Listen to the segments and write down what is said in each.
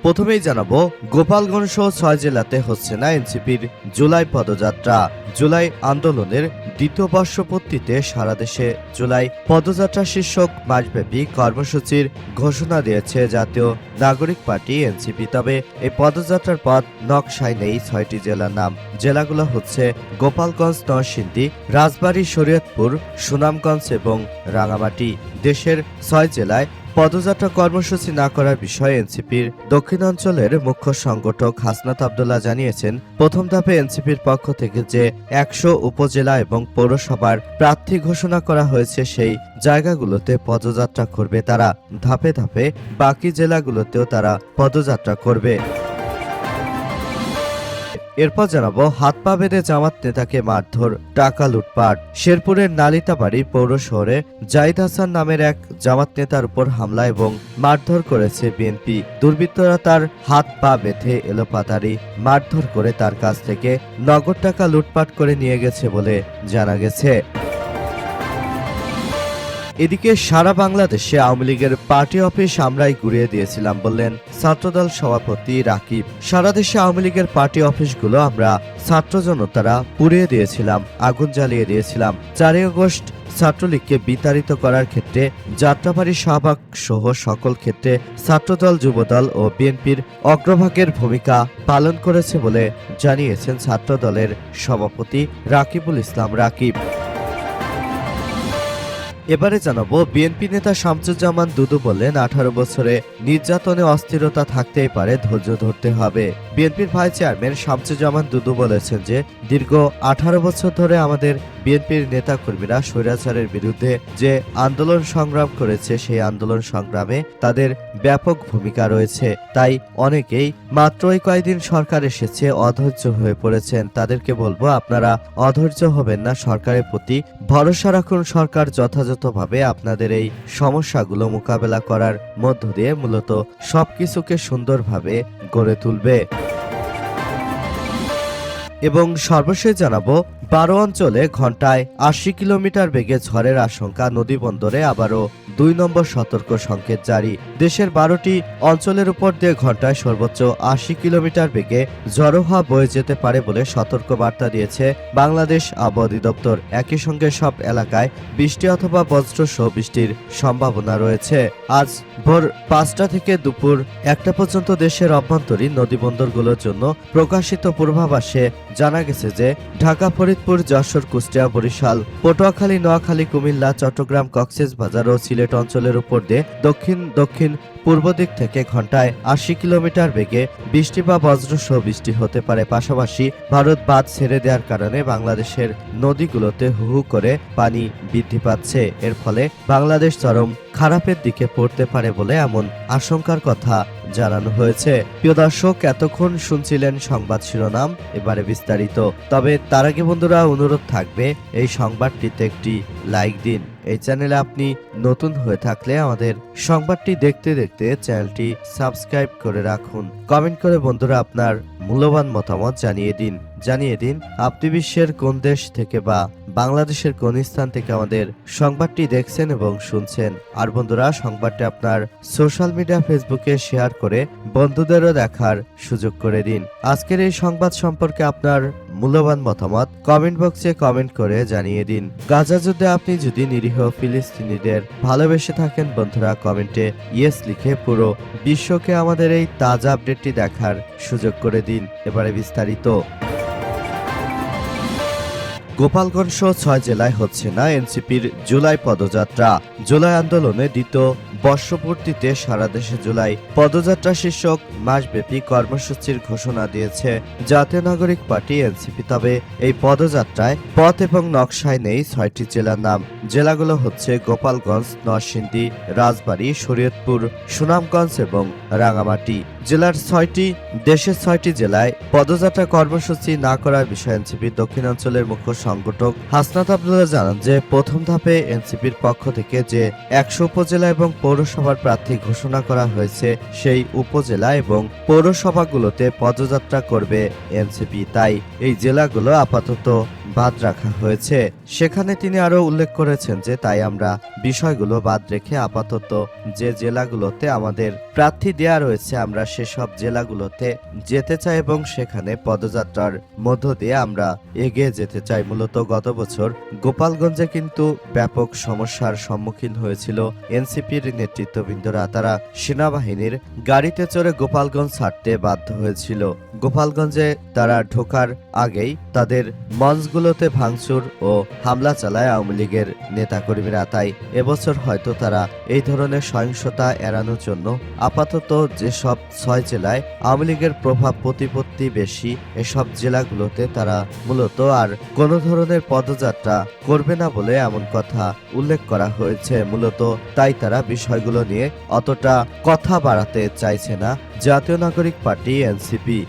প্রথমেই জানাবো, গোপালগঞ্জ সহ 6 জেলাতে হচ্ছে না এনসিপির জুলাই পদযাত্রা। জুলাই আন্দোলনের দ্বিতীয় বর্ষপূর্তিতে সারা দেশে জুলাই পদযাত্রা শীর্ষক মাসব্যাপী কর্মসূচির ঘোষণা দিয়েছে জাতীয় নাগরিক পার্টি এনসিপি। তবে এই পদযাত্রার পথ নকশায় নেই 6টি জেলার নাম। জেলাগুলো হচ্ছে গোপালগঞ্জ, নরসিংদী, রাজবাড়ী, শরীয়তপুর, সুনামগঞ্জ এবং রাঙামাটি। দেশের 6 জেলায় পদযাত্রা কর্মসূচি না করার বিষয়ে এনসিপির দক্ষিণাঞ্চলের মুখ্য সংগঠক হাসনাত আব্দুল্লাহ জানিয়েছেন, প্রথম ধাপে এনসিপির পক্ষ থেকে যে 100 উপজেলা এবং পৌরসভার প্রার্থী ঘোষণা করা হয়েছে সেই জায়গাগুলোতে পদযাত্রা করবে তারা। ধাপে ধাপে বাকি জেলাগুলোতেও তারা পদযাত্রা করবে। এরপর জানাবো, হাত পা বেঁধে জামাত নেতাকে মারধর, টাকা লুটপাট। শেরপুরের নালিতাবাড়ি পৌর শহরে জাহিদ হাসান নামের এক জামাত নেতার উপর হামলা এবং মারধর করেছে বিএনপি। দুর্বৃত্তরা তার হাত পা বেঁধে এলোপাতাড়ি মারধর করে তার কাছ থেকে নগদ টাকা লুটপাট করে নিয়ে গেছে বলে জানা গেছে। এদিকে সারা বাংলাদেশে আওয়ামী লীগের পার্টি অফিস আমরাই গুড়িয়ে দিয়েছিলাম বললেন ছাত্রদল সভাপতি রাকিব। সারা দেশে আওয়ামী লীগের পার্টি অফিসগুলো আমরা ছাত্র জনতারা পুড়িয়ে দিয়েছিলাম, আগুন জ্বালিয়ে দিয়েছিলাম। 4 আগস্ট ছাত্রলীগকে বিতাড়িত করার ক্ষেত্রে যাত্রাবাড়ি, শাহবাগ সহ সকল ক্ষেত্রে ছাত্রদল, যুবদল ও বিএনপির অগ্রভাগের ভূমিকা পালন করেছে বলে জানিয়েছেন ছাত্রদলের সভাপতি রাকিবুল ইসলাম রাকিব। এবারে জানাবো, বিএনপি নেতা শামসুজ্জামান দুদু বললেন 18 বছরে নির্যাতনে অস্থিরতা থাকতেই পারে, ধৈর্য ধরতে হবে। বিএনপির ভাইস চেয়ারম্যান শামসুজ্জামান দুদু বলেছেন যে দীর্ঘ 18 বছর ধরে আমাদের বিএনপির নেতাকর্মীরা স্বৈরাচারের বিরুদ্ধে যে আন্দোলন সংগ্রাম করেছে সেই আন্দোলন সংগ্রামে তাদের ব্যাপক ভূমিকা রয়েছে। তাই অনেকেই মাত্রই কয়েকদিন সরকার এসেছে অধৈর্য হয়ে পড়েছেন। তাদেরকে বলবো, আপনারা অধৈর্য হবেন না, সরকারের প্রতি ভরসা রাখুন। সরকার যথাযথভাবে আপনাদের এই সমস্যাগুলো মোকাবেলা করার মধ্য দিয়ে মূলত সবকিছুকে সুন্দরভাবে গড়ে তুলবে। এবং সর্বশেষ জানাবো, 12 অঞ্চলে ঘন্টায় 80 কিলোমিটার বেগে ঝড়ের আশঙ্কা, নদী বন্দরে আবারও 2 নম্বর সতর্ক সংকেত জারি। দেশের 12টি অঞ্চলের উপর দিয়ে ঘন্টায় সর্বোচ্চ 80 কিলোমিটার বেগে ঝড়ো হাওয়া বয়ে যেতে পারে বলে সতর্ক বার্তা দিয়েছে বাংলাদেশ আবহাওয়া অধিদপ্তর। একই সঙ্গে সব এলাকায় বৃষ্টি অথবা বজ্রসহ বৃষ্টির সম্ভাবনা রয়েছে। আজ ভোর 5টা থেকে দুপুর 1টা পর্যন্ত দেশের অভ্যন্তরীণ নদীবন্দরগুলোর জন্য প্রকাশিত পূর্বাভাসে জানা গেছে যে ঢাকা, ফরিদপুর, যশোর, কুষ্টিয়া, বরিশাল, পটুয়াখালী, নোয়াখালী, কুমিল্লা, চট্টগ্রাম, কক্সবাজার ও সিলেট অঞ্চলের উপর দিয়ে দক্ষিণ পূর্ব দিক থেকে ঘন্টায় 80 কিলোমিটার বেগে বৃষ্টি বা বজ্রসহ বৃষ্টি হতে পারে। পাশাপাশি ভারত বাঁধ ছেড়ে দেওয়ার কারণে বাংলাদেশের নদীগুলোতে হু হু করে পানি বৃদ্ধি পাচ্ছে। এর ফলে বাংলাদেশ চরম খারাপের দিকে পড়তে পারে বলে এমন আশঙ্কার কথা জানানো হয়েছে। প্রিয় দর্শক, এতক্ষণ শুনছিলেন সংবাদ শিরোনাম, এবারে বিস্তারিত। তবে তার আগে বন্ধুরা, অনুরোধ থাকবে এই সংবাদটিতে একটি লাইক দিন। এই চ্যানেলে আপনি নতুন হয়ে থাকলে আমাদের সংবাদটি দেখতে দেখতে চ্যানেলটি সাবস্ক্রাইব করে রাখুন। কমেন্ট করে বন্ধুরা আপনার মূল্যবান মতামত জানিয়ে দিন আপনি বিশ্বের কোন দেশ থেকে বা বাংলাদেশের কোন স্থান থেকে আমাদের সংবাদটি দেখছেন এবং শুনছেন। আর বন্ধুরা, সংবাদটি আপনার সোশ্যাল মিডিয়া ফেসবুকে শেয়ার করে বন্ধুদেরও দেখার সুযোগ করে দিন। আজকের এই সংবাদ সম্পর্কে আপনার মূল্যবান মতামত কমেন্ট বক্সে কমেন্ট করে জানিয়ে দিন। গাজা যুদ্ধে আপনি যদি নিরীহ ফিলিস্তিনিদের ভালোবেসে থাকেন বন্ধুরা, কমেন্টে ইয়েস লিখে পুরো বিশ্বকে আমাদের এই তাজা আপডেটটি দেখার সুযোগ করে দিন। এবারে বিস্তারিত। গোপালগঞ্জ সহ 6 জেলায় হচ্ছে না এনসিপির জুলাই পদযাত্রা। জুলাই আন্দোলনে দ্বিতীয় বর্ষপূর্তিতে সারা দেশে জুলাই পদযাত্রা শীর্ষক মাসব্যাপী কর্মসূচির ঘোষণা দিয়েছে জাতীয় নাগরিক পার্টি এনসিপি। তবে এই পদযাত্রায় পথ এবং নকশায় নেই 6টি জেলার নাম। জেলাগুলো হচ্ছে গোপালগঞ্জ, নরসিংদী, রাজবাড়ী, শরীয়তপুর, সুনামগঞ্জ এবং রাঙামাটি। দেশের 6টি জেলায় পদযাত্রা কর্মসূচি না করার বিষয়ে এনসিপির দক্ষিণাঞ্চলের মুখ্য সংগঠক হাসনাত আব্দুল্লাহ জানান যে প্রথম ধাপে এনসিপির পক্ষ থেকে যে 100 উপজেলা এবং পৌরসভার প্রার্থী ঘোষণা করা হয়েছে সেই উপজেলা এবং পৌরসভাগুলোতে পদযাত্রা করবে এনসিপি। তাই এই জেলাগুলো আপাতত বাদ রাখা হয়েছে। সেখানে তিনি আরো উল্লেখ করেছেন যে তাই আমরা বিষয়গুলো বাদ রেখে আপাতত যে জেলাগুলোতে আমাদের প্রার্থী দেয়া রয়েছে আমরা সেসব জেলাগুলোতে যেতে চাই এবং সেখানে পদযাত্রার মধ্য দিয়ে আমরা এগিয়ে যেতে চাই। মূলত গত বছর গোপালগঞ্জে কিন্তু ব্যাপক সমস্যার সম্মুখীন হয়েছিল এনসিপির নেতৃত্ববৃন্দরা। তারা সেনাবাহিনীর গাড়িতে চড়ে গোপালগঞ্জ ছাড়তে বাধ্য হয়েছিল। গোপালগঞ্জে তারা ঢোকার আগেই তাদের মঞ্চগুলোতে ভাঙচুর ও হামলা চালায় আওয়ামী লীগের নেতাকর্মীরা। তাই এবছর হয়তো তারা এই ধরনের সহিংসতা এড়ানোর জন্য আপাতত যেসব 6 জেলায় আওয়ামী লীগের প্রভাব প্রতিপত্তি বেশি এসব জেলাগুলোতে তারা মূলত আর কোনো ধরনের পদযাত্রা করবে না বলে এমন কথা উল্লেখ করা হয়েছে। মূলত তাই তারা বিষয়গুলো নিয়ে অতটা কথা বাড়াতে চাইছে না জাতীয় নাগরিক পার্টি এনসিপি।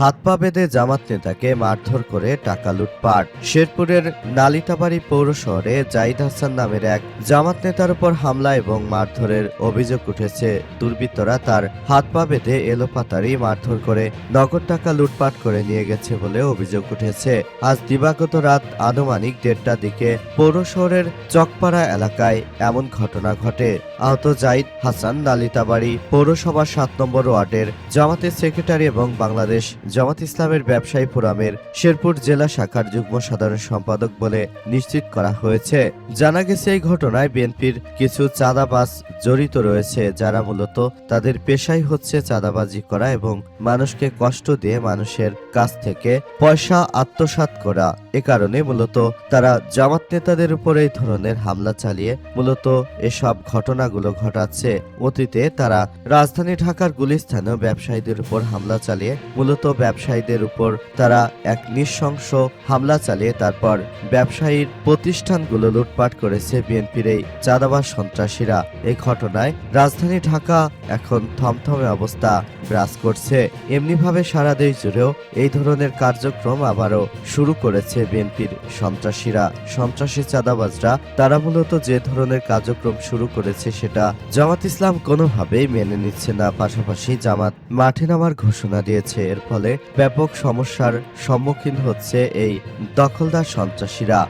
হাত পা বেঁধে জামাত নেতাকে মারধর করে টাকা লুটপাট। শেরপুরের নালিতাবাড়ি পৌর শহরে জাহিদ হাসান নামের এক জামাত নেতার উপর হামলা এবং মারধরের অভিযোগ উঠেছে। দুর্বৃত্তরা তার হাত পা বেঁধে এলোপাতাড়ি মারধর করে নগদ টাকা লুটপাট করে নিয়ে গেছে বলে অভিযোগ উঠেছে। আজ দিবাগত রাত আনুমানিক 1:30টার দিকে পৌর শহরের চকপাড়া এলাকায় এমন ঘটনা ঘটে। আহত জাহিদ হাসান নালিতাবাড়ি পৌরসভার 7 নম্বর ওয়ার্ডের জামাতের সেক্রেটারি এবং বাংলাদেশ জামাত ইসলামের ব্যবসায়ী ফোরামের শেরপুর জেলা শাখার যুগ্ম সাধারণ সম্পাদক বলে নিশ্চিত করা হয়েছে। জানা গেছে এই ঘটনায় বিএনপির কিছু চাঁদাবাজ জড়িত রয়েছে, যারা মূলত তাদের পেশাই হচ্ছে চাঁদাবাজি করা এবং মানুষকে কষ্ট দিয়ে মানুষের কাছ থেকে পয়সা আত্মসাৎ করা। এ কারণে মূলত তারা জামাত নেতাদের উপর এই ধরনের হামলা চালিয়ে মূলত এসব ঘটনাগুলো ঘটাচ্ছে। অতীতে তারা রাজধানী ঢাকার গুলিস্তানেও ব্যবসায়ীদের উপর হামলা চালিয়ে মূলত ব্যবসায়ীদের উপর তারা এক নৃশংস হামলা চালিয়ে তারপর ব্যবসায়ীর প্রতিষ্ঠানগুলো লুটপাট করেছে বিএনপির এই চাঁদাবাজ সন্ত্রাসীরা। এই ঘটনায় রাজধানী ঢাকা এখন থমথমে অবস্থা বিরাজ করছে। এমনিভাবে সারা দেশ জুড়েও এই ধরনের কার্যক্রম আবারও শুরু করেছে বিএনপির সন্ত্রাসীরা। সন্ত্রাসী চাঁদাবাজরা তারা মূলত যে ধরনের কার্যক্রম শুরু করেছে সেটা জামাত ইসলাম কোনোভাবেই মেনে নিচ্ছে না। পাশাপাশি জামাত মাঠে নামার ঘোষণা দিয়েছে। এর ফলে ব্যাপক সমস্যার সম্মুখীন হচ্ছে এই দখলদার সন্ত্রাসীরা।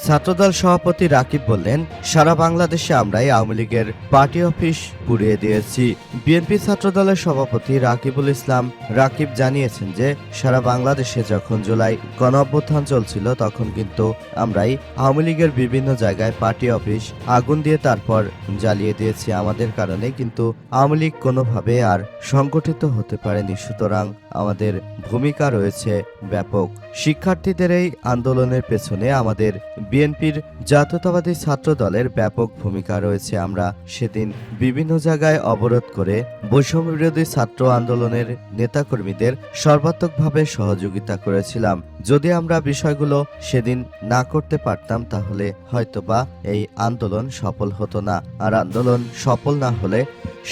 ছাত্রদল সভাপতি রাকিব বললেন, সারা বাংলাদেশে আমরাই আওয়ামী লীগের পার্টি অফিস পুড়িয়ে দিয়েছি। বিএনপি ছাত্রদলের সভাপতি রাকিবুল ইসলাম রাকিব জানিয়েছেন যে সারা বাংলাদেশে যখন জুলাই গণঅভ্যুত্থান চলছিল তখন কিন্তু আমরাই আওয়ামী লীগের বিভিন্ন জায়গায় পার্টি অফিস আগুন দিয়ে তারপর জ্বালিয়ে দিয়েছি। আমাদের কারণে কিন্তু আওয়ামী লীগ কোনোভাবে আর সংগঠিত হতে পারেনি। সুতরাং আমাদের ভূমিকা রয়েছে ব্যাপক। শিক্ষার্থীদের এই আন্দোলনের পেছনে আমাদের বিএনপির জাতীয়তাবাদী ছাত্র দলের ব্যাপক ভূমিকা রয়েছে। আমরা সেদিন বিভিন্ন জায়গায় অবরোধ করে বৈষম্য বিরোধী ছাত্র আন্দোলনের নেতাকর্মীদের সর্বাত্মকভাবে সহযোগিতা করেছিলাম। যদি আমরা বিষয়গুলো সেদিন না করতে পারতাম তাহলে হয়তোবা এই আন্দোলন সফল হতো না। আর আন্দোলন সফল না হলে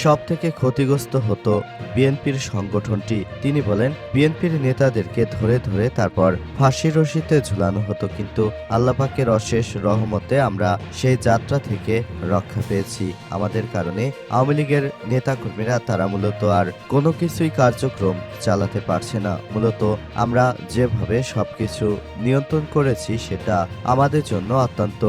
সব থেকে ক্ষতিগ্রস্ত হতো বিএনপির সংগঠনটি। তিনি বলেন, বিএনপির নেতাদেরকে ধরে ধরে তারপর ফাঁসির রশিতে ঝুলানো হতো, কিন্তু আল্লাহ পাকের অশেষ রহমতে আমরা সেই যাত্রা থেকে রক্ষা পেয়েছি। আমাদের কারণে আওয়ামী লীগের নেতাকর্মীরা তারা মূলত আর কোনো কিছুই কার্যক্রম চালাতে পারছে না। মূলত আমরা যেভাবে সবকিছু নিয়ন্ত্রণ করেছি সেটা আমাদের জন্য অত্যন্ত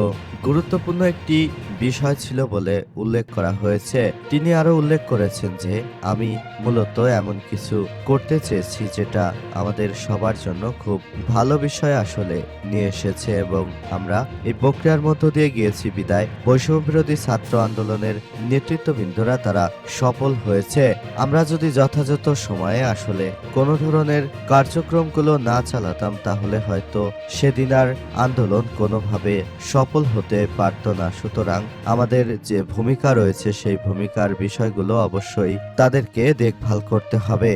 গুরুত্বপূর্ণ একটি বিষয় ছিল বলে উল্লেখ করা হয়েছে। তিনি আরো উল্লেখ করেছেন যে আমি মূলত এমন কিছু করতে চেয়েছি যেটা আমাদের সবার জন্য খুব ভালো বিষয় আসলে নিয়ে এসেছে এবং আমরা এই প্রক্রিয়ার মধ্য দিয়ে গিয়েছি বিদায় বৈষম্য বিরোধী ছাত্র আন্দোলনের নেতৃত্ববৃন্দরা তারা সফল হয়েছে। আমরা যদি যথাযথ সময়ে আসলে কোনো ধরনের কার্যক্রমগুলো না চালাতাম তাহলে হয়তো সেদিন আর আন্দোলন কোনোভাবে সফল হতে পারত না। সুতরাং আমাদের যে ভূমিকা রয়েছে সেই ভূমিকার বিষয়গুলো অবশ্যই তাদেরকে দেখভাল করতে হবে।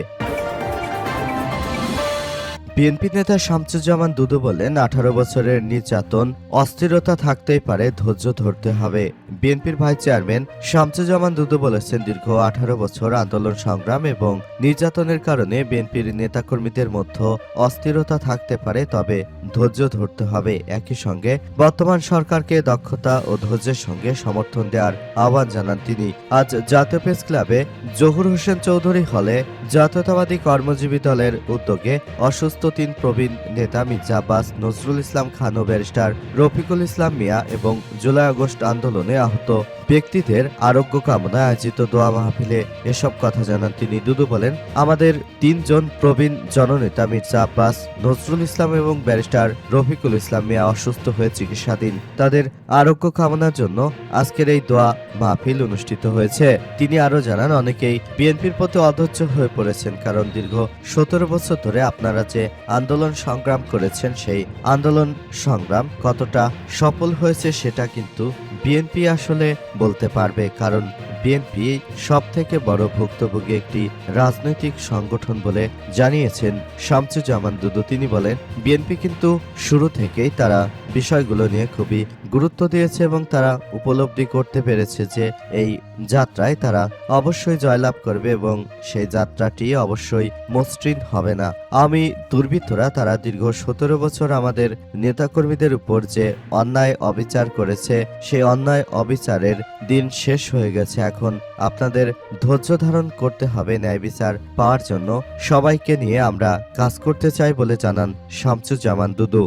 বিএনপি নেতা শামসুজ্জামান দুদু বলেন, 18 বছরের নির্যাতন, অস্থিরতা থাকতেই পারে, ধৈর্য ধরতে হবে। বিএনপির ভাইস চেয়ারম্যান শামসুজ্জামান দুদু বলেছেন, দীর্ঘ 18 বছর আন্দোলন সংগ্রাম এবং নির্যাতনের কারণে বিএনপির নেতাকর্মীদের মধ্যে অস্থিরতা থাকতে পারে, তবে ধৈর্য ধরতে হবে। একই সঙ্গে বর্তমান সরকারকে দক্ষতা ও ধৈর্যের সঙ্গে সমর্থন দেওয়ার আহ্বান জানান তিনি। আজ জাতীয় প্রেস ক্লাবে জহুর হোসেন চৌধুরী হলে জাতীয়তাবাদী কর্মজীবী দলের উদ্যোগে অসুস্থ 3 প্রবীণ নেতা মির্জা আব্বাস, নজরুল ইসলাম খান ও ব্যারিস্টার রফিকুল ইসলাম মিয়া এবং জুলাই আগস্ট আন্দোলনে আহত ব্যক্তিদের আরোগ্য কামনায় আয়োজিত দোয়া মাহফিলে এসব কথা জানান তিনি। দুদু বলেন, আমাদের 3 জন প্রবীণ জননেতা মির্জা আব্বাস, নজরুল ইসলাম এবং ব্যারিস্টার রফিকুল ইসলাম মিয়া অসুস্থ হয়ে চিকিৎসাধীন। তাদের আরোগ্য কামনার জন্য আজকের এই দোয়া মাহফিল অনুষ্ঠিত হয়েছে। তিনি আরো জানান, অনেকেই বিএনপির প্রতি অধৈর্য হয়ে পড়েছেন, কারণ দীর্ঘ 17 বছর ধরে আপনারা যে আন্দোলন সংগ্রাম করেছেন, সেই আন্দোলন সংগ্রাম কতটা সফল হয়েছে সেটা কিন্তু বিএনপি আসলে বলতে পারবে, কারণ বিএনপি সব থেকে বড় ভুক্তভোগী একটি রাজনৈতিক সংগঠন বলে জানিয়েছেন শামসুজ্জামান দুদু। তিনি বলেন, বিএনপি কিন্তু শুরু থেকেই তারা বিষয়গুলো নিয়ে খুবই গুরুত্ব দিয়েছে এবং তারা উপলব্ধি করতে পেরেছে যে এই যাত্রায় তারা অবশ্যই জয়লাভ করবে এবং সেই যাত্রাটি অবশ্যই মসৃণ হবে না। আমি দুর্বৃত্তরা তারা দীর্ঘ 17 বছর আমাদের নেতাকর্মীদের উপর যে অন্যায় অবিচার করেছে, সেই অন্যায় অবিচারের দিন শেষ হয়ে গেছে। এখন আপনাদের ধৈর্য ধারণ করতে হবে ন্যায় বিচার পাওয়ার জন্য। সবাইকে নিয়ে আমরা কাজ করতে চাই বলে জানান শামসুজ্জামান দুদু।